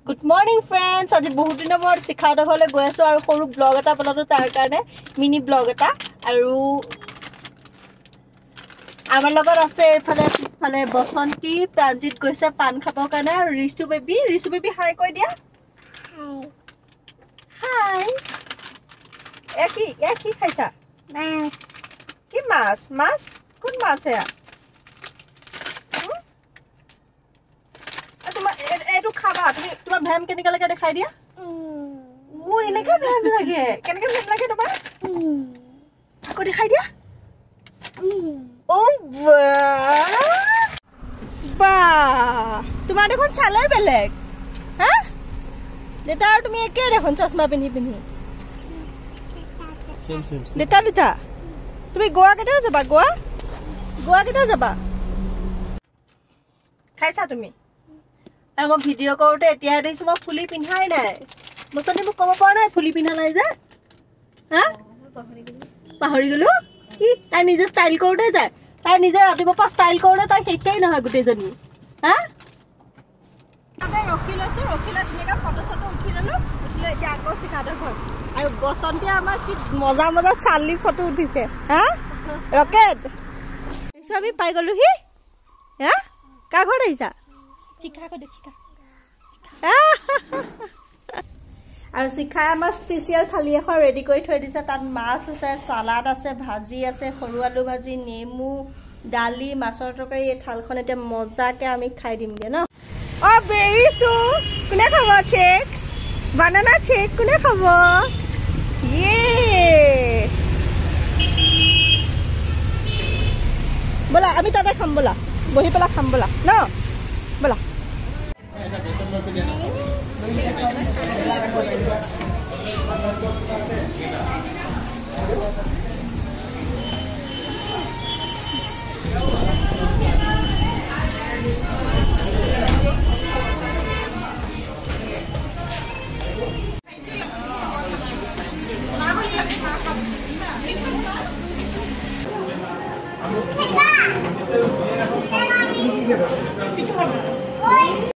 Good morning friends. আজি বহুত দিনৰ মূৰত শিখাউৰ ঘৰলৈ গৈ আছো আৰু সৰু ব্লগ এটা বনালো তাৰ কাৰণে মিনি ব্লগ এটা আৰু আমাৰ লগত আছে এফালে পিছফালে বসন্তী প্ৰাঞ্জিত গৈছে পান খাবৰ কাৰণে আৰু ৰিচু বেবী হাই কৈ দিয়া হাই কি খাইছা মাছ কি মাছ কোন মাছ এয়া এটো খাবা তুমি তোমার ভ্যাম কেনেকা লাগে দেখাই দিয়া ও এনেকা ভ্যাম লাগে কেনেকা ভ্যাম লাগে তোমার আকো দেখাই দিয়া ও বা তোমার দেখুন চালে বেলেগ হ্যাঁ দেতা আর তুমি একে দেখুন চশমা পিন্ধি সেম দেতা তুমি গোয়া কেটা যাবা গোয়া কেটা যাবা খাইছা তুমি আৰু মই ভিডিও কৰোতে এতিয়া দেখিছো মই ফুলি পিন্ধাই নাই মছনি মোক কব পৰা নাই ফুলি পিন্ধা নাই যে হা পাহৰি গলো কি তাই নিজে ষ্টাইল কৰোতে যায় তাই নিজে ৰাতিপুৱা ষ্টাইল কৰোতে তাই কেইটাই নহয় গোটেইজনী হা তাতে ৰখিলা ধুনীয়াকৈ ফটো উঠি ললো এতিয়া আকৌ শিখাউৰ ঘৰ আৰু বসন্তীয়ে আমাৰ কি মজা চালি ফটো উঠিছে হা ৰকেট এইছো আমি পাই গলো হি হা কা ঘৰ আহিছা আৰু শিখাই আমাৰ স্পেচিয়েল থালি এখন ৰেডি কৰি থৈ দিছে তাত মাছ আছে সালাড আছে ভাজি আছে সৰু আলু ভাজি নেমু দালি মাছৰ তৰকাৰী এই থালখন এতিয়া মজাকে আমি খাই দিমগে ন অ বেৰিছো কোনে খাব চেক বানানা চেক কোনে খাব ইয়ে বলা আমি তাতে খাম বলা বহি পেলা খাম বলা ন বলা